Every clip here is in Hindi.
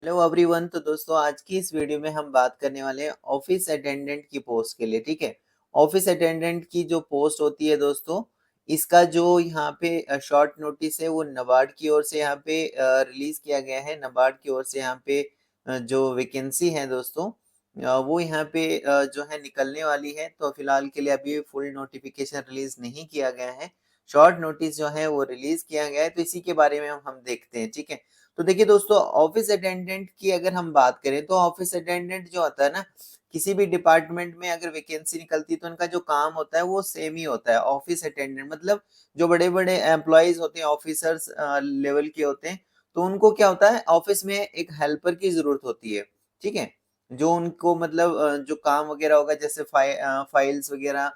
Hello everyone. तो दोस्तों आज की इस वीडियो में हम बात करने वाले हैं ऑफिस अटेंडेंट की पोस्ट के लिए। ठीक है, ऑफिस अटेंडेंट की जो पोस्ट होती है दोस्तों, इसका जो यहाँ पे शॉर्ट नोटिस है वो नबार्ड की ओर से यहाँ पे रिलीज किया गया है। नबार्ड की ओर से यहाँ पे जो वैकेंसी है दोस्तों, वो यहाँ पे जो है निकलने वाली है। तो फिलहाल के लिए अभी फुल नोटिफिकेशन रिलीज नहीं किया गया है, शॉर्ट नोटिस जो है वो रिलीज किया गया है। तो इसी के बारे में हम देखते हैं। ठीक है, तो देखिए दोस्तों, ऑफिस अटेंडेंट की अगर हम बात करें तो ऑफिस अटेंडेंट जो होता है ना, किसी भी डिपार्टमेंट में अगर वैकेंसी निकलती है तो उनका जो काम होता है वो सेम ही होता है। ऑफिस अटेंडेंट मतलब जो बड़े बड़े एम्प्लॉयज होते हैं, ऑफिसर्स लेवल के होते हैं, तो उनको क्या होता है, ऑफिस में एक हेल्पर की जरूरत होती है। ठीक है, जो उनको मतलब जो काम वगैरह होगा, जैसे फाइल्स वगैरह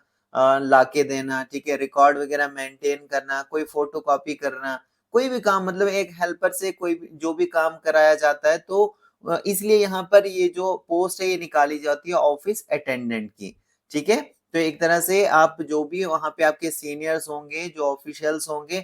लाके देना, ठीक है, रिकॉर्ड वगैरह मेंटेन करना, कोई फोटो कॉपी करना, कोई भी काम, मतलब एक हेल्पर से कोई भी जो भी काम कराया जाता है। तो इसलिए यहाँ पर ये जो पोस्ट है ये निकाली जाती है ऑफिस अटेंडेंट की। ठीक है, तो एक तरह से आप जो भी वहां पे आपके सीनियर्स होंगे, जो ऑफिशियल्स होंगे,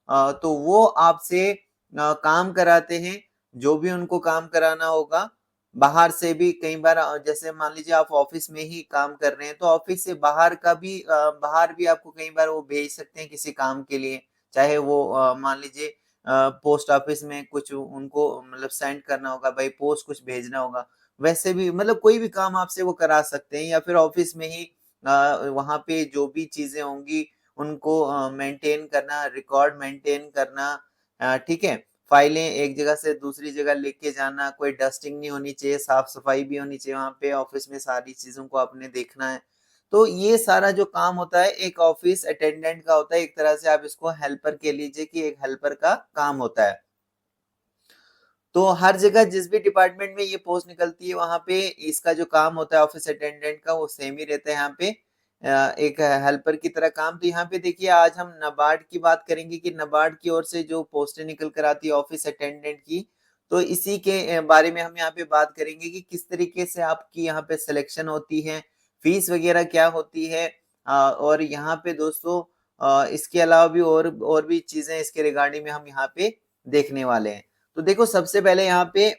तो वो आपसे काम कराते हैं। जो भी उनको काम कराना होगा, बाहर से भी कई बार जैसे मान लीजिए आप ऑफिस में ही काम कर रहे हैं, तो ऑफिस से बाहर का भी बाहर भी आपको कई बार वो भेज सकते हैं किसी काम के लिए। चाहे वो मान लीजिए पोस्ट ऑफिस में कुछ उनको मतलब सेंड करना होगा, भाई पोस्ट कुछ भेजना होगा, वैसे भी मतलब कोई भी काम आपसे वो करा सकते हैं। या फिर ऑफिस में ही वहां पे जो भी चीजें होंगी उनको मेंटेन करना, रिकॉर्ड मेंटेन करना, ठीक है, फाइलें एक जगह से दूसरी जगह लेके जाना, कोई डस्टिंग नहीं होनी चाहिए, साफ सफाई भी होनी चाहिए वहां पे ऑफिस में, सारी चीजों को आपने देखना है। तो ये सारा जो काम होता है एक ऑफिस अटेंडेंट का होता है। एक तरह से आप इसको हेल्पर कह लीजिए कि एक हेल्पर का काम होता है। तो हर जगह जिस भी डिपार्टमेंट में ये पोस्ट निकलती है वहां पे इसका जो काम होता है ऑफिस अटेंडेंट का वो सेम ही रहता है। यहाँ पे एक हेल्पर की तरह काम। तो यहाँ पे देखिए, आज हम नबार्ड की बात करेंगे कि नबार्ड की ओर से जो पोस्टें निकल कर आती है ऑफिस अटेंडेंट की, तो इसी के बारे में हम यहाँ पे बात करेंगे कि किस तरीके से आपकी यहाँ पे सिलेक्शन होती है, फीस वगैरह क्या होती है। और यहाँ पे दोस्तों इसके अलावा भी और भी चीजें इसके रिगार्डिंग में हम यहाँ पे देखने वाले हैं। तो देखो, सबसे पहले यहाँ पे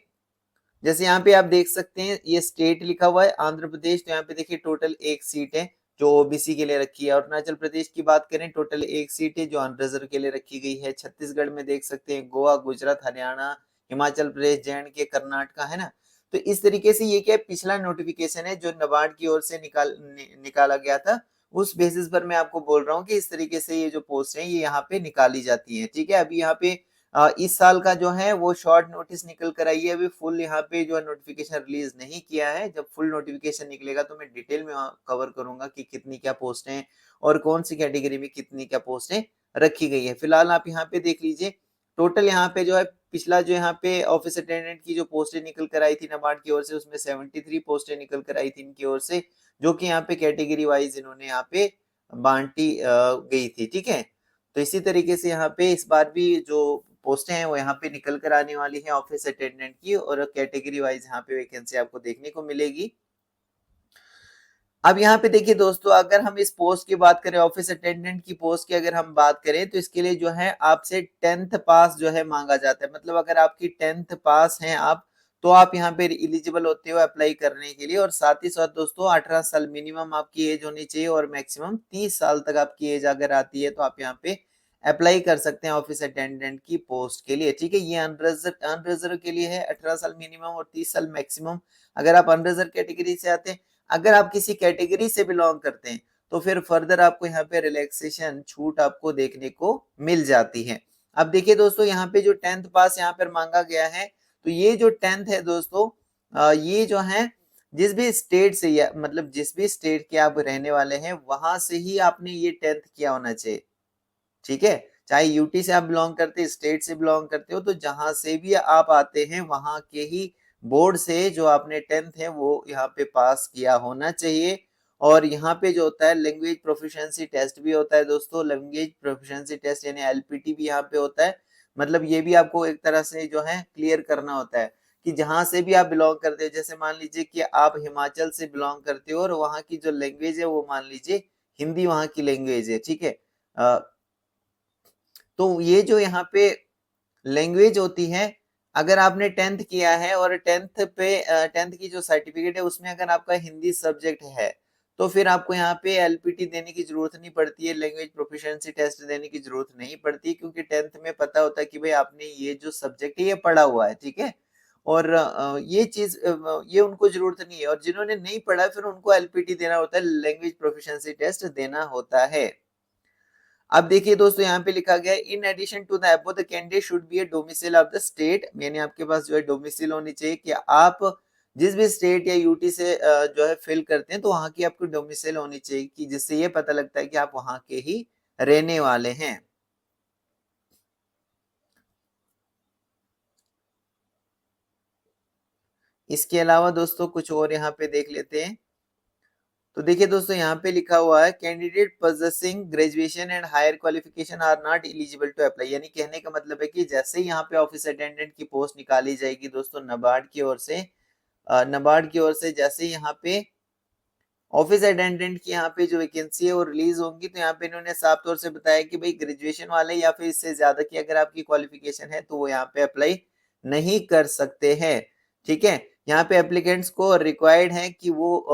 जैसे यहाँ पे आप देख सकते हैं ये स्टेट लिखा हुआ है आंध्र प्रदेश। तो यहाँ पे देखिए टोटल एक सीट है जो ओबीसी के लिए रखी है। अरुणाचल प्रदेश की बात करें, टोटल एक सीट है जो अनरिजर्व के लिए रखी गई है। छत्तीसगढ़ में देख सकते हैं, गोवा, गुजरात, हरियाणा, हिमाचल प्रदेश, जे-एंड-के, कर्नाटका, है ना। तो इस तरीके से ये क्या पिछला नोटिफिकेशन है जो नबार्ड की ओर से निकाला गया था, उस बेसिस पर मैं आपको बोल रहा हूँ कि इस तरीके से ये जो पोस्ट है ये यहाँ पे निकाली जाती है। ठीक है, अभी यहाँ पे इस साल का जो है वो शॉर्ट नोटिस निकल कर आई है। अभी फुल यहाँ पे जो नोटिफिकेशन रिलीज नहीं किया है। जब फुल नोटिफिकेशन निकलेगा तो मैं डिटेल में कवर करूंगा कि कितनी क्या पोस्टें हैं और कौन सी कैटेगरी में कितनी क्या पोस्टें रखी गई है। फिलहाल आप यहाँ पे देख लीजिए, टोटल यहाँ पे जो है पिछला जो यहाँ पे ऑफिस अटेंडेंट की जो पोस्टें निकल कर आई थी नबार्ड की ओर से, उसमें 73 पोस्टें निकल कर आई थी इनकी ओर से, जो कि यहाँ पे कैटेगरी वाइज इन्होंने यहाँ पे बांटी गई थी। ठीक है, तो इसी तरीके से यहाँ पे इस बार भी जो पोस्टें हैं वो यहाँ पे निकल कर आने वाली है ऑफिस अटेंडेंट की, और कैटेगरी वाइज यहाँ पे वैकेंसी आपको देखने को मिलेगी। अब यहाँ पे देखिए दोस्तों, अगर हम इस पोस्ट की बात करें, ऑफिस अटेंडेंट की पोस्ट की अगर हम बात करें, तो इसके लिए जो है आपसे 10th पास जो है मांगा जाता है। मतलब अगर आपकी 10th पास हैं आप, तो आप यहाँ पे एलिजिबल होते हो अप्लाई करने के लिए। और साथ ही साथ दोस्तों 18 साल मिनिमम आपकी एज होनी चाहिए, और मैक्सिमम 30 साल तक आपकी एज अगर आती है तो आप यहाँ पे अप्लाई कर सकते हैं ऑफिस अटेंडेंट की पोस्ट के लिए। ठीक है, ये अनरिजर्व के लिए है, 18 साल मिनिमम और 30 साल मैक्सिमम। अगर आप अनरिजर्व कैटेगरी से आते हैं, अगर आप किसी कैटेगरी से बिलोंग करते हैं, तो फिर फर्दर आपको यहाँ पे रिलैक्सेशन छूट आपको देखने को मिल जाती है। अब देखिए दोस्तों, यहाँ पे जो 10th पास यहाँ पर मांगा गया है, तो ये जो 10th है दोस्तों, ये जो है जिस भी स्टेट से, या मतलब जिस भी स्टेट के आप रहने वाले हैं वहां से ही आपने ये 10th किया होना चाहिए। ठीक है, चाहे यूटी से आप बिलोंग करते, स्टेट से बिलोंग करते हो, तो जहां से भी आप आते हैं वहां के ही बोर्ड से जो आपने 10th है वो यहाँ पे पास किया होना चाहिए। और यहाँ पे जो होता है लैंग्वेज प्रोफिशिएंसी टेस्ट भी होता है दोस्तों। लैंग्वेज प्रोफिशिएंसी टेस्ट यानी एलपीटी भी यहाँ पे होता है। मतलब ये भी आपको एक तरह से जो है क्लियर करना होता है कि जहां से भी आप बिलोंग करते हो। जैसे मान लीजिए कि आप हिमाचल से बिलोंग करते हो और वहां की जो लैंग्वेज है वो मान लीजिए हिंदी वहां की लैंग्वेज है। ठीक है, तो ये जो यहाँ पे लैंग्वेज होती है, अगर आपने 10th किया है और 10th की जो सर्टिफिकेट है उसमें अगर आपका हिंदी सब्जेक्ट है तो फिर आपको यहाँ पे एलपीटी देने की जरूरत नहीं पड़ती है, लैंग्वेज प्रोफिशिएंसी टेस्ट देने की जरूरत नहीं पड़ती, क्योंकि 10th में पता होता है कि भाई आपने ये जो सब्जेक्ट है ये पढ़ा हुआ है, ठीक है। और ये चीज ये उनको जरूरत नहीं है, और जिन्होंने नहीं पढ़ा फिर उनको एलपीटी देना होता है, लैंग्वेज प्रोफिशिएंसी टेस्ट देना होता है। अब देखिए दोस्तों यहाँ पे लिखा गया है in addition to the above the candidate should be a domicile of the state, यानी आपके पास जो है डोमिसाइल होनी चाहिए कि आप जिस भी स्टेट या यूटी से जो है फिल करते हैं तो वहां की आपको डोमिसाइल होनी चाहिए, कि जिससे ये पता लगता है कि आप वहां के ही रहने वाले हैं। इसके अलावा दोस्तों कुछ और यहाँ पे देख लेते हैं। तो देखिए दोस्तों यहाँ पे लिखा हुआ है candidate possessing graduation and higher qualification are not eligible to apply, यानी कहने का मतलब है कि जैसे ही यहाँ पे ऑफिस अटेंडेंट की पोस्ट निकाली जाएगी दोस्तों नबार्ड की ओर से, नबार्ड की ओर से जैसे ही यहाँ पे ऑफिस अटेंडेंट की यहाँ पे जो वैकेंसी है वो रिलीज होंगी, तो यहाँ पे इन्होंने साफ तौर से बताया कि भाई ग्रेजुएशन वाले या फिर इससे ज्यादा की अगर आपकी क्वालिफिकेशन है तो वो यहाँ पे अप्लाई नहीं कर सकते हैं, ठीक है। यहाँ पे एप्लीकेंट्स को रिक्वायर्ड है कि वो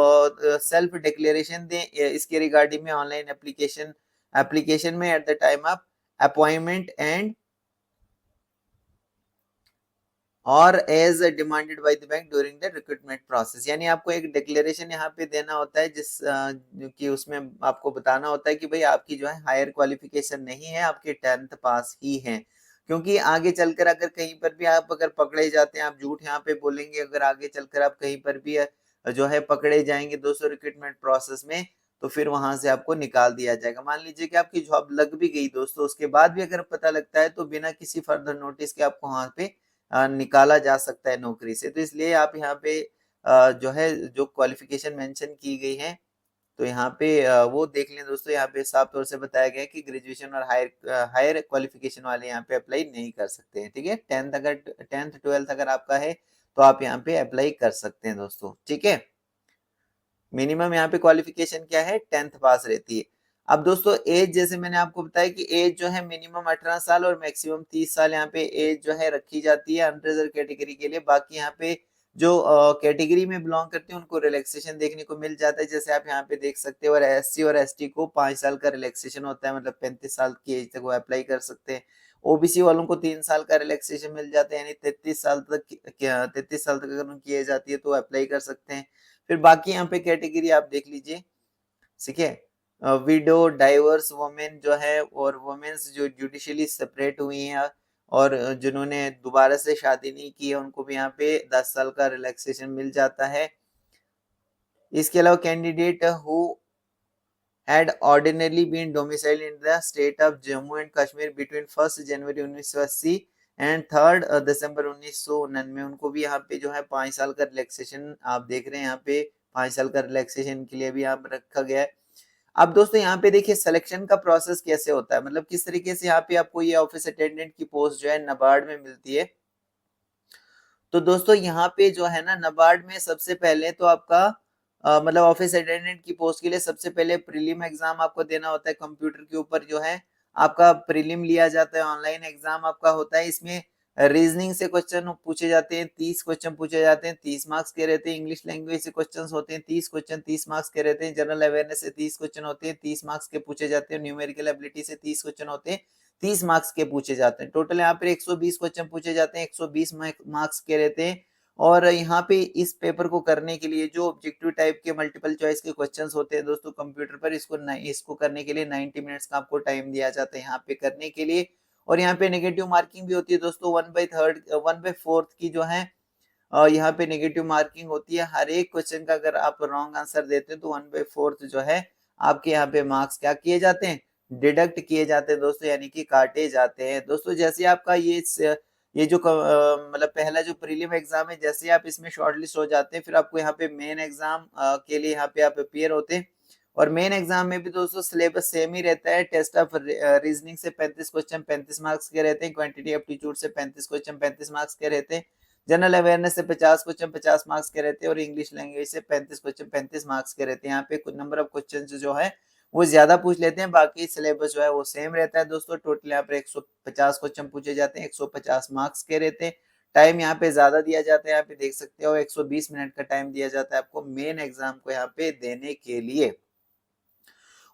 सेल्फ डिक्लेरेशन दें इसके रिगार्डिंग में ऑनलाइन एप्लीकेशन एप्लीकेशन में at the time of appointment and और as demanded by the bank during the recruitment process, यानी आपको एक डिक्लेरेशन यहाँ पे देना होता है जिस कि उसमें आपको बताना होता है कि भाई आपकी जो है हायर क्वालिफिकेशन नहीं है, आपके 10th पास ही है, क्योंकि आगे चलकर अगर कहीं पर भी आप अगर पकड़े जाते हैं, आप झूठ यहाँ पे बोलेंगे, अगर आगे चलकर आप कहीं पर भी जो है पकड़े जाएंगे दोस्तों रिक्रूटमेंट प्रोसेस में, तो फिर वहां से आपको निकाल दिया जाएगा। मान लीजिए कि आपकी जॉब लग भी गई दोस्तों, उसके बाद भी अगर पता लगता है तो बिना किसी फर्दर नोटिस के आपको वहां पे निकाला जा सकता है नौकरी से। तो इसलिए आप यहाँ पे जो है जो क्वालिफिकेशन मेंशन की गई है तो यहाँ पे वो देख लें दोस्तों, यहाँ पे साफ तौर से बताया गया है कि ग्रेजुएशन और हायर हायर क्वालिफिकेशन वाले यहाँ पे अप्लाई नहीं कर सकते हैं, ठीक है। 10th 12th अगर आपका है तो आप यहाँ पे अप्लाई कर सकते हैं दोस्तों, ठीक है। मिनिमम यहाँ पे क्वालिफिकेशन क्या है, 10th पास रहती है। अब दोस्तों एज जैसे मैंने आपको बताया कि एज जो है मिनिमम 18 साल और मैक्सिमम 30 साल यहाँ पे एज जो है रखी जाती है अनरिजर्व कैटेगरी के लिए। बाकी यहाँ पे जो कैटेगरी में बिलोंग करते हैं उनको रिलैक्सेशन देखने को मिल जाता है, जैसे आप यहाँ पे देख सकते हो। और एससी और एसटी को 5 साल का रिलैक्सेशन होता है, मतलब 35 साल की एज तक वो अप्लाई कर सकते हैं। ओबीसी वालों को 3 साल का रिलैक्सेशन मिल जाता है, यानी 33 साल तक 33 साल तक अगर उनकी एज आती है तो अप्लाई कर सकते हैं। फिर बाकी यहाँ पे कैटेगरी आप देख लीजिए, ठीक है। विडो डाइवर्स वुमेन जो है और वुमेन्स जो जुडिशियली सेपरेट हुई हैं और जिन्होंने दोबारा से शादी नहीं की है उनको भी यहाँ पे 10 साल का रिलैक्सेशन मिल जाता है। इसके अलावा candidate who had ordinarily been domiciled in the state of Jammu and Kashmir between 1st January 1980 and 3rd दिसंबर 1999, उनको भी यहाँ पे जो है 5 साल का रिलैक्सेशन आप देख रहे हैं, यहाँ पे 5 साल का रिलैक्सेशन के लिए भी यहाँ पे रखा गया है। अब दोस्तों यहाँ पे देखिए सिलेक्शन का प्रोसेस कैसे होता है, मतलब किस तरीके से यहाँ पे आपको ये ऑफिस अटेंडेंट की पोस्ट जो है नबार्ड में मिलती है। तो दोस्तों यहाँ पे जो है ना नबार्ड में सबसे पहले तो आपका मतलब ऑफिस अटेंडेंट की पोस्ट के लिए सबसे पहले प्रीलिम एग्जाम आपको देना होता है, कंप्यूटर के ऊपर जो है आपका प्रीलिम लिया जाता है, ऑनलाइन एग्जाम आपका होता है। इसमें रीजनिंग से क्वेश्चन पूछे जाते हैं, 30 क्वेश्चन पूछे जाते हैं, 30 मार्क्स के रहते हैं। इंग्लिश लैंग्वेज से क्वेश्चन होते हैं, 30 क्वेश्चन 30 मार्क्स के रहते हैं। जनरल अवेयरनेस से 30 क्वेश्चन होते हैं, 30 मार्क्स के पूछे जाते हैं। न्यूमेरिकल एबिलिटी से 30 क्वेश्चन होते हैं, 30 मार्क्स के पूछे जाते हैं। टोटल यहाँ पे 120 क्वेश्चन पूछे जाते हैं, 120 मार्क्स के रहते हैं। और यहाँ पे इस पेपर को करने के लिए जो ऑब्जेक्टिव टाइप के मल्टीपल चॉइस के क्वेश्चंस होते हैं दोस्तों कंप्यूटर पर, इसको करने के लिए 90 मिनट्स का आपको टाइम दिया जाता है यहाँ पे करने के लिए। और यहाँ पे नेगेटिव मार्किंग भी होती है दोस्तों, 1/4 की जो है यहाँ पे नेगेटिव मार्किंग होती है। हर एक क्वेश्चन का अगर आप रॉन्ग आंसर देते हैं तो 1/4 जो है आपके यहाँ पे मार्क्स क्या किए जाते हैं, डिडक्ट किए जाते हैं दोस्तों, यानी कि काटे जाते हैं दोस्तों। जैसे आपका ये जो मतलब पहला जो प्रीलिम एग्जाम है, जैसे आप इसमें शॉर्टलिस्ट हो जाते हैं फिर आपको यहाँ पे मेन एग्जाम के लिए यहाँ पे आप अपियर होते हैं। और मेन एग्जाम में भी दोस्तों सिलेबस सेम ही रहता है। टेस्ट ऑफ रीजनिंग से 35 क्वेश्चन 35 मार्क्स के रहते हैं, क्वांटिटी एप्टीट्यूड से 35 क्वेश्चन 35 मार्क्स के रहते हैं, जनरल अवेयरनेस से 50 क्वेश्चन 50 मार्क्स के रहते हैं, और इंग्लिश लैंग्वेज से 35 क्वेश्चन 35 मार्क्स के रहते हैं। यहाँ पे कुछ नंबर ऑफ क्वेश्चन जो है वो ज्यादा पूछ लेते हैं, बाकी सिलेबस जो है वो सेम रहता है दोस्तों। टोटल यहाँ पर 150 क्वेश्चन पूछे जाते हैं, 150 मार्क्स के रहते हैं। टाइम यहाँ पे ज्यादा दिया जाता है, यहाँ पे देख सकते हो 120 मिनट का टाइम दिया जाता है आपको मेन एग्जाम को यहाँ पे देने के लिए।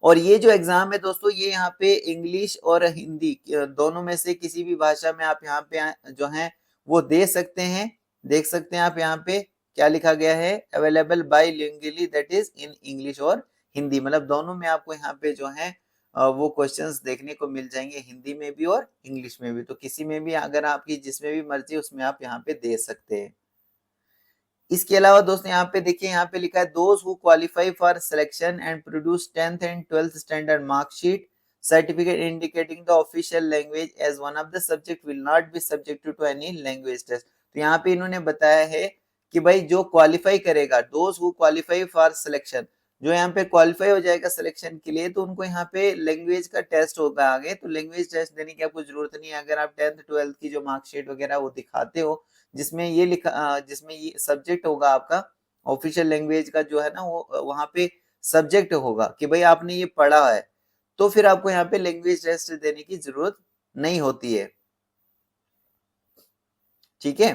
और ये जो एग्जाम है दोस्तों, ये यहाँ पे इंग्लिश और हिंदी दोनों में से किसी भी भाषा में आप यहाँ पे जो है वो दे सकते हैं। देख सकते हैं आप यहाँ पे क्या लिखा गया है, available bilingually that is in English और हिंदी, मतलब दोनों में आपको यहाँ पे जो है वो क्वेश्चंस देखने को मिल जाएंगे, हिंदी में भी और इंग्लिश में भी। तो किसी में भी अगर आपकी जिसमें भी मर्जी उसमें आप यहाँ पे दे सकते हैं। इसके अलावा दोस्तों यहाँ पे देखिए, यहाँ पे लिखा है those who qualify for selection and produce 10th and 12th standard marksheet certificate indicating the official language as one of the subject will not be subject to any language test. तो यहाँ पे इन्होंने बताया है कि भाई जो क्वालिफाई करेगा, those who qualify for selection, जो यहाँ पे क्वालिफाई हो जाएगा सिलेक्शन के लिए, तो उनको यहाँ पे लैंग्वेज का टेस्ट होगा आगे। तो लैंग्वेज टेस्ट देने की आपको जरूरत नहीं है। अगर आप 10th 12th की जो मार्कशीट वगैरह वो दिखाते हो जिसमें ये लिखा जिसमें ये सब्जेक्ट होगा आपका ऑफिशियल लैंग्वेज का जो है ना, वो वहां पे सब्जेक्ट होगा कि भाई आपने ये पढ़ा है, तो फिर आपको यहाँ पे लैंग्वेज टेस्ट देने की जरूरत नहीं होती है। ठीक है।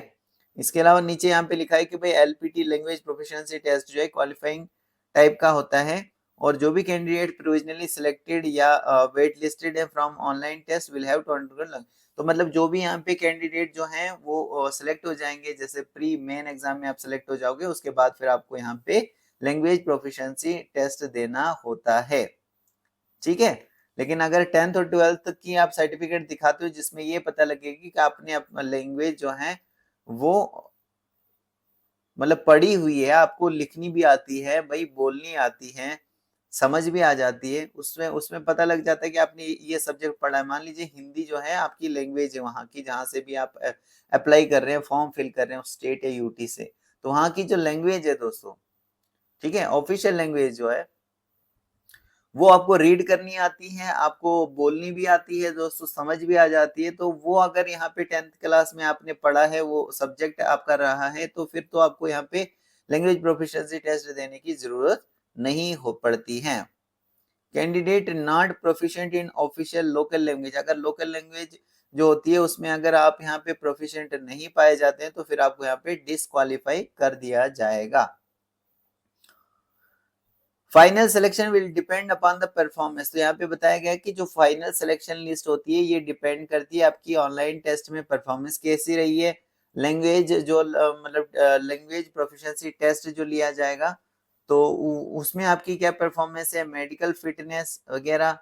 इसके अलावा नीचे यहाँ पे लिखा है कि भाई एलपीटी लैंग्वेज प्रोफिशिएंसी टेस्ट जो है क्वालिफाइंग टाइप का होता है, और जो भी कैंडिडेट प्रोविजनली सिलेक्टेड या वेट लिस्टेड है from online test will have to undergo. तो मतलब जो भी यहाँ पे कैंडिडेट जो हैं वो सिलेक्ट हो जाएंगे, जैसे प्री मेन एग्जाम में आप सिलेक्ट हो जाओगे, उसके बाद फिर आपको यहाँ पे लैंग्वेज प्रोफिशिएंसी टेस्ट देना होता है। ठीक है। लेकिन अगर 10th और 12th की आप सर्टिफिकेट दिखाते हो जिसमें ये पता लगेगी कि आपने लैंग्वेज जो है वो मतलब पढ़ी हुई है, आपको लिखनी भी आती है भाई, बोलनी आती है, समझ भी आ जाती है, उसमें उसमें पता लग जाता है कि आपने ये सब्जेक्ट पढ़ा है। मान लीजिए हिंदी जो है आपकी लैंग्वेज है वहां की, जहां से भी आप अप्लाई कर रहे हैं, फॉर्म फिल कर रहे हैं स्टेट या यूटी से, तो वहां की जो लैंग्वेज है दोस्तों, ठीक है, ऑफिशियल लैंग्वेज जो है वो आपको रीड करनी आती है, आपको बोलनी भी आती है दोस्तों, समझ भी आ जाती है। तो वो अगर यहाँ पे 10th क्लास में आपने पढ़ा है, वो सब्जेक्ट आपका रहा है, तो फिर तो आपको यहाँ पे लैंग्वेज प्रोफिशिएंसी टेस्ट देने की जरूरत नहीं हो पड़ती है। Candidate not proficient in official local language, अगर लोकल लैंग्वेज जो होती है उसमें अगर आप यहाँ पे प्रोफिशिएंट नहीं पाए जाते हैं तो फिर आपको यहाँ पे डिस्क्वालीफाई कर दिया जाएगा। Final selection will depend upon the performance. तो यहाँ पे बताया गया कि जो फाइनल सिलेक्शन लिस्ट होती है ये डिपेंड करती है आपकी ऑनलाइन टेस्ट में परफॉर्मेंस कैसी रही है। लैंग्वेज जो मतलब लैंग्वेज प्रोफिशिएंसी टेस्ट जो लिया जाएगा, तो उसमें आपकी क्या परफॉर्मेंस है, मेडिकल फिटनेस वगैरह,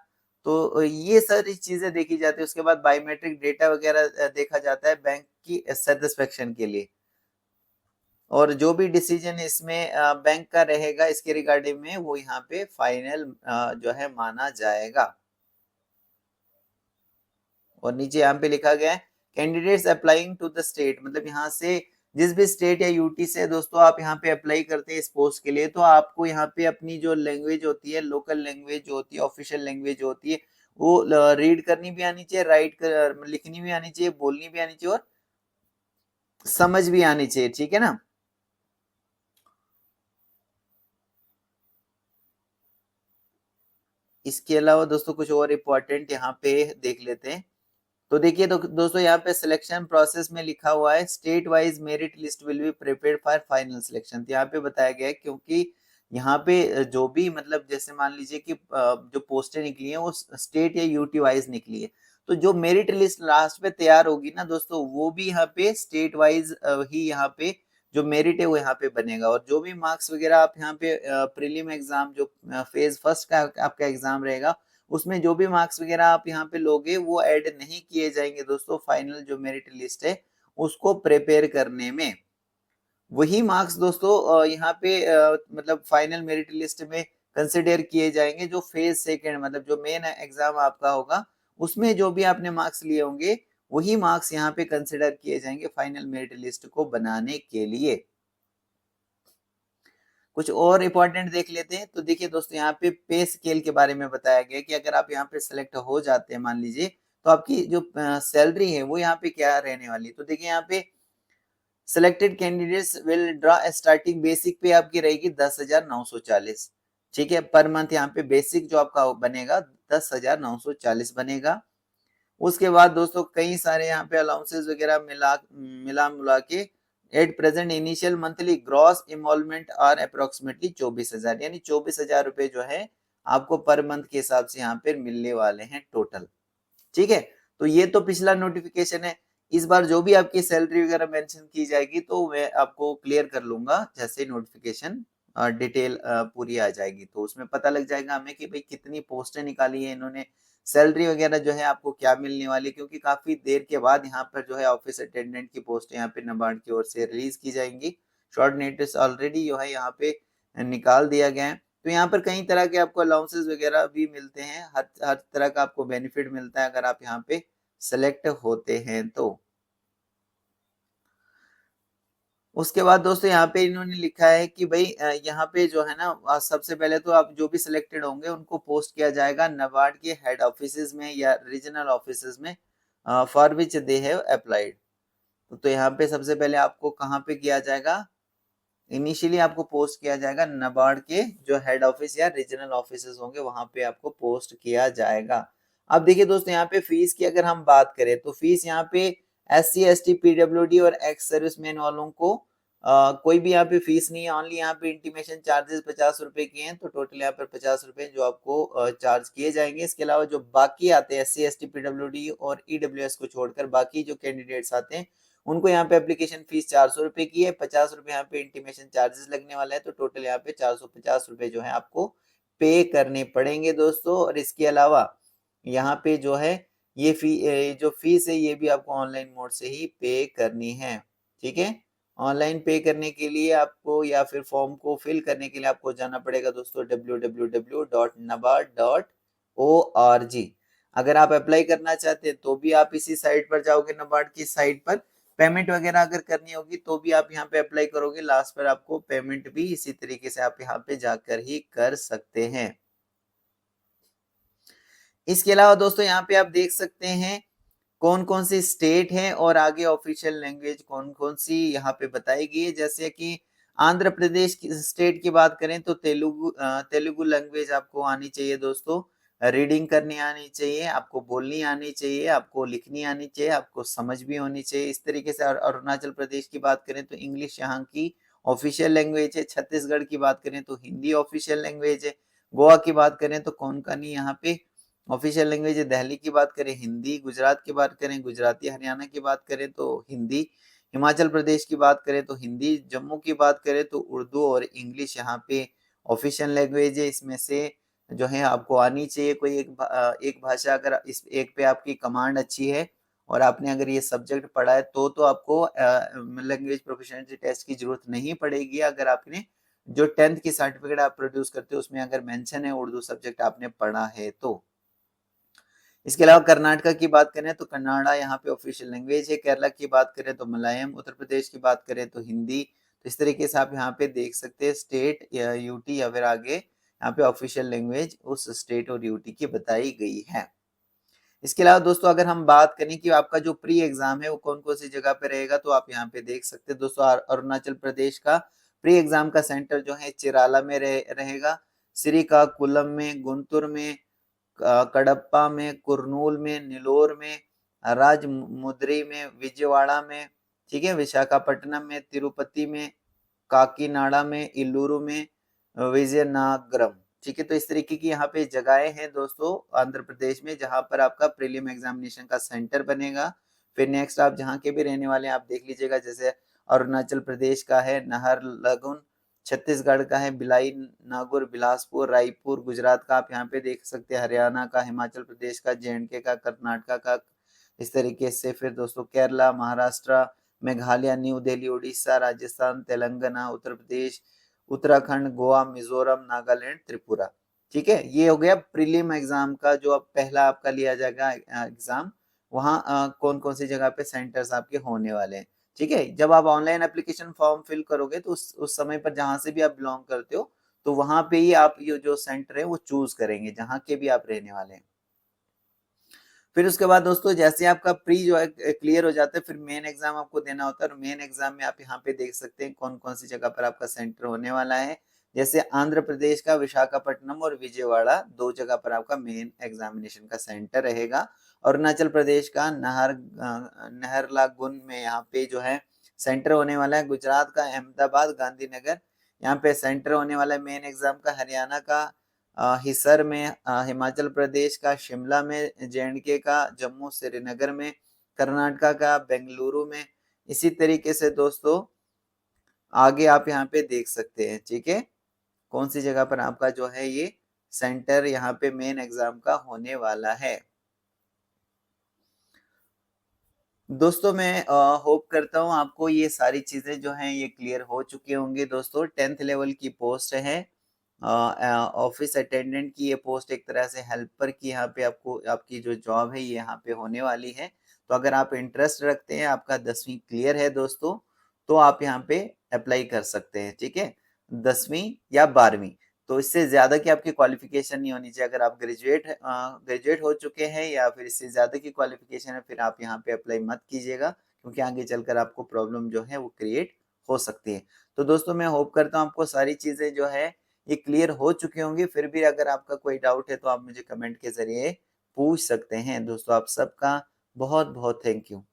तो ये सारी चीजें देखी जाती है। उसके बाद बायोमेट्रिक डेटा वगैरह देखा जाता है बैंक की सेटिस्फेक्शन के लिए। और जो भी डिसीजन इसमें बैंक का रहेगा इसके रिगार्डिंग में, वो यहाँ पे फाइनल जो है माना जाएगा। और नीचे यहाँ पे लिखा गया है candidates applying to the state, मतलब यहाँ से जिस भी स्टेट या यूटी से दोस्तों आप यहाँ पे अप्लाई करते हैं इस पोस्ट के लिए, तो आपको यहाँ पे अपनी जो लैंग्वेज होती है, लोकल लैंग्वेज जो होती है, ऑफिशियल लैंग्वेज जो होती है, वो रीड करनी भी आनी चाहिए, लिखनी भी आनी चाहिए, बोलनी भी आनी चाहिए और समझ भी आनी चाहिए। ठीक है ना। इसके अलावा दोस्तों कुछ और इम्पोर्टेंट यहाँ पे देख लेते हैं। तो देखिए दोस्तों यहाँ पे सिलेक्शन प्रोसेस में लिखा हुआ है state wise merit list will be prepared for final selection. तो यहाँ पे बताया गया है क्योंकि यहाँ पे जो भी मतलब जैसे मान लीजिए कि जो पोस्टें निकली हैं वो स्टेट या यूटी वाइज निकली है, तो जो मेरिट लिस्ट लास्ट में तैयार होगी ना दोस्तों, वो भी यहाँ पे स्टेट वाइज ही यहाँ पे जो मेरिट है वो यहाँ पे बनेगा। और जो भी मार्क्स वगैरह आप यहाँ पे प्रीलिम एग्जाम जो फेज फर्स्ट का आपका एग्जाम रहेगा, उसमें जो भी मार्क्स वगैरह आप यहाँ पे लोगे वो ऐड नहीं किए जाएंगे दोस्तों फाइनल जो मेरिट लिस्ट है उसको प्रिपेयर करने में। वही मार्क्स दोस्तों यहाँ पे मतलब फाइनल मेरिट लिस्ट में कंसिडर किए जाएंगे जो फेज सेकेंड मतलब जो मेन एग्जाम आपका होगा उसमें जो भी आपने मार्क्स लिए होंगे वही मार्क्स यहाँ पे कंसिडर किए जाएंगे फाइनल मेरिट लिस्ट को बनाने के लिए। कुछ और इंपॉर्टेंट देख लेते हैं। तो देखिए दोस्तों यहाँ पे पे स्केल के बारे में बताया गया कि अगर आप यहाँ पे सिलेक्ट हो जाते हैं मान लीजिए, तो आपकी जो सैलरी है वो यहाँ पे क्या रहने वाली है। तो देखिए यहाँ पे selected candidates will draw starting basic पे आपकी रहेगी 10,940। ठीक है, पर मंथ यहाँ पे बेसिक जो आपका बनेगा 10,940 बनेगा। उसके बाद दोस्तों कई सारे यहाँ पे अलाउंसेस वगैरह मिला मिला मुला के at present initial monthly gross involvement are approximately 24,000, यानी 24,000 रुपए जो है आपको पर मंथ के हिसाब से यहाँ पे मिलने वाले हैं टोटल। ठीक है, तो ये तो पिछला नोटिफिकेशन है। इस बार जो भी आपकी सैलरी वगैरह मेंशन की जाएगी तो मैं आपको क्लियर कर लूंगा जैसे नोटिफिकेशन डिटेल पूरी आ जाएगी, तो उसमें पता लग जाएगा हमें कि भाई कितनी पोस्टें निकाली है इन्होंने, सैलरी वगैरह जो है आपको क्या मिलने वाली है, क्योंकि काफी देर के बाद यहाँ पर जो है ऑफिस अटेंडेंट की पोस्ट यहाँ पे नाबार्ड की ओर से रिलीज की जाएंगी। शॉर्ट नोटिस ऑलरेडी जो है यहाँ पे निकाल दिया गया है। तो यहाँ पर कई तरह के आपको अलाउंसेस वगैरह भी मिलते हैं, हर हर तरह का आपको बेनिफिट मिलता है अगर आप यहाँ पे सेलेक्ट होते हैं तो। उसके बाद दोस्तों यहाँ पे इन्होंने लिखा है कि भाई यहाँ पे जो है ना सबसे पहले तो आप जो भी सिलेक्टेड होंगे उनको पोस्ट किया जाएगा नाबार्ड के हेड ऑफिसेज में या रीजनल ऑफिसेज में for which they have applied. तो यहाँ पे सबसे पहले आपको कहाँ पे किया जाएगा, इनिशियली आपको पोस्ट किया जाएगा नाबार्ड के जो हेड ऑफिस या रीजनल ऑफिसेज होंगे वहां पे आपको पोस्ट किया जाएगा। अब देखिए दोस्तों यहाँ पे फीस की अगर हम बात करें तो फीस यहाँ पे SC ST PWD और एक्स सर्विसमैन वालों को कोई भी यहाँ पे फीस नहीं है, ओनली यहाँ पे इंटीमेशन चार्जेस 50 रुपए के हैं, तो टोटल यहाँ पर 50 रुपए जो आपको चार्ज किए जाएंगे। इसके अलावा जो बाकी आते हैं SC ST PWD और EWS को छोड़कर बाकी जो कैंडिडेट्स आते हैं उनको यहाँ पे एप्लीकेशन फीस 400 रुपए की है, 50 रुपए यहाँ पे इंटीमेशन चार्जेस लगने वाला है, तो टोटल यहाँ पे 450 रुपए जो है आपको पे करने पड़ेंगे दोस्तों। और इसके अलावा यहाँ पे जो है ये जो फीस है ये भी आपको ऑनलाइन मोड से ही पे करनी है। ठीक है, ऑनलाइन पे करने के लिए आपको या फिर फॉर्म को फिल करने के लिए आपको जाना पड़ेगा दोस्तों www.nabard.org। अगर आप अप्लाई करना चाहते हैं तो भी आप इसी साइट पर जाओगे, नबार्ड की साइट पर पेमेंट वगैरह अगर करनी होगी तो भी आप यहाँ पे अप्लाई करोगे, लास्ट पर आपको पेमेंट भी इसी तरीके से आप यहाँ पे जाकर ही कर सकते हैं। इसके अलावा दोस्तों यहाँ पे आप देख सकते हैं कौन कौन सी स्टेट है और आगे ऑफिशियल लैंग्वेज कौन कौन सी यहाँ पे बताई गई है। जैसे कि आंध्र प्रदेश की स्टेट की बात करें तो तेलुगु लैंग्वेज आपको आनी चाहिए दोस्तों, रीडिंग करनी आनी चाहिए, आपको बोलनी आनी चाहिए, आपको लिखनी आनी चाहिए, आपको समझ भी होनी चाहिए। इस तरीके से अरुणाचल प्रदेश की बात करें तो इंग्लिश यहाँ की ऑफिशियल लैंग्वेज है। छत्तीसगढ़ की बात करें तो हिंदी ऑफिशियल लैंग्वेज है। गोवा की बात करें तो कोंकणी यहाँ पे ऑफिशियल लैंग्वेज है। दिल्ली की बात करें हिंदी, गुजरात की बात करें गुजराती, हरियाणा की बात करें तो हिंदी, हिमाचल प्रदेश की बात करें तो हिंदी, जम्मू की बात करें तो उर्दू और इंग्लिश यहाँ पे ऑफिशियल लैंग्वेज है। इसमें से जो है आपको आनी चाहिए कोई एक भाषा। अगर इस एक पे आपकी कमांड अच्छी है और आपने अगर ये सब्जेक्ट पढ़ा है तो आपको लैंग्वेज प्रोफिशिएंसी टेस्ट की जरूरत नहीं पड़ेगी। अगर आपने जो 10th की सर्टिफिकेट आप प्रोड्यूस करते हो उसमें अगर मेंशन है उर्दू सब्जेक्ट आपने पढ़ा है तो। इसके अलावा कर्नाटका की बात करें तो कन्नाडा यहाँ पे ऑफिशियल लैंग्वेज है। केरला की बात करें तो मलयालम, उत्तर प्रदेश की बात करें तो हिंदी। तो इस तरीके से आप यहाँ पे देख सकते हैं स्टेट या यूटी या फिर आगे यहाँ पे ऑफिशियल लैंग्वेज उस स्टेट और यूटी की बताई गई है। इसके अलावा दोस्तों अगर हम बात करें कि आपका जो प्री एग्जाम है वो कौन कौन सी जगह पे रहेगा तो आप यहाँ पे देख सकते हैं दोस्तों। अरुणाचल प्रदेश का प्री एग्जाम का सेंटर जो है चिराला में रहेगा, श्रीकाकुलम में, गुंटूर में, कडप्पा में, कुरनूल में, नेल्लोर में, राजमुंद्री में, विजयवाड़ा में, ठीक है, विशाखापट्टनम में, तिरुपति में, काकीनाडा में, इल्लूरू में, विजयनगरम। ठीक है, तो इस तरीके की यहाँ पे जगहें हैं दोस्तों आंध्र प्रदेश में जहां पर आपका प्रीलिम एग्जामिनेशन का सेंटर बनेगा। फिर नेक्स्ट आप जहाँ के भी रहने वाले हैं आप देख लीजिएगा, जैसे अरुणाचल प्रदेश का है नाहरलगुन, छत्तीसगढ़ का है भिलाई, नागौर, बिलासपुर, रायपुर, गुजरात का आप यहाँ पे देख सकते हैं, हरियाणा का, हिमाचल प्रदेश का, JNK का, कर्नाटका का, इस तरीके से। फिर दोस्तों केरला, महाराष्ट्र, मेघालय, न्यू दिल्ली, उड़ीसा, राजस्थान, तेलंगाना, उत्तर प्रदेश, उत्तराखंड, गोवा, मिजोरम, नागालैंड, त्रिपुरा। ठीक है, ये हो गया प्रीलिम एग्जाम का जो अब पहला आपका लिया जाएगा एग्जाम, वहां कौन कौन सी जगह पे सेंटर्स आपके होने वाले हैं। ठीक है, जब आप ऑनलाइन एप्लीकेशन फॉर्म फिल करोगे तो उस समय पर जहां से भी आप बिलोंग करते हो तो वहां पे ही आप ये जो सेंटर है वो चूज करेंगे जहां के भी आप रहने वाले हैं। फिर उसके बाद दोस्तों जैसे आपका प्री जो है क्लियर हो जाता है फिर मेन एग्जाम आपको देना होता है, और मेन एग्जाम में आप यहाँ पे देख सकते हैं कौन कौन सी जगह पर आपका सेंटर होने वाला है। जैसे आंध्र प्रदेश का विशाखापट्टनम और विजयवाड़ा 2 जगह पर आपका मेन एग्जामिनेशन का सेंटर रहेगा। अरुणाचल प्रदेश का नहरलागुन में यहाँ पे जो है सेंटर होने वाला है। गुजरात का अहमदाबाद, गांधीनगर यहाँ पे सेंटर होने वाला है मेन एग्जाम का। हरियाणा का हिसर में, हिमाचल प्रदेश का शिमला में, जे.एंड.के का जम्मू श्रीनगर में, कर्नाटका का बेंगलुरु में। इसी तरीके से दोस्तों आगे आप यहाँ पे देख सकते हैं, ठीक है, कौन सी जगह पर आपका जो है ये सेंटर यहाँ पे मेन एग्जाम का होने वाला है। दोस्तों मैं होप करता हूँ आपको ये सारी चीजें जो हैं ये क्लियर हो चुकी होंगी। दोस्तों 10th लेवल की पोस्ट है, ऑफिस अटेंडेंट की ये पोस्ट एक तरह से हेल्पर की यहाँ पे आपको आपकी जो जॉब है ये यहाँ पे होने वाली है। तो अगर आप इंटरेस्ट रखते हैं, आपका 10वीं क्लियर है दोस्तों, तो आप यहाँ पे अप्लाई कर सकते हैं, ठीक है, 10वीं या 12वीं। तो इससे ज्यादा की आपकी क्वालिफिकेशन नहीं होनी चाहिए। अगर आप ग्रेजुएट हो चुके हैं या फिर इससे ज्यादा की क्वालिफिकेशन है, फिर आप यहाँ पे अप्लाई मत कीजिएगा, क्योंकि आगे चलकर आपको प्रॉब्लम जो है वो क्रिएट हो सकती है। तो दोस्तों मैं होप करता हूँ आपको सारी चीजें जो है ये क्लियर हो चुकी होंगी। फिर भी अगर आपका कोई डाउट है तो आप मुझे कमेंट के जरिए पूछ सकते हैं। दोस्तों आप सबका बहुत बहुत थैंक यू।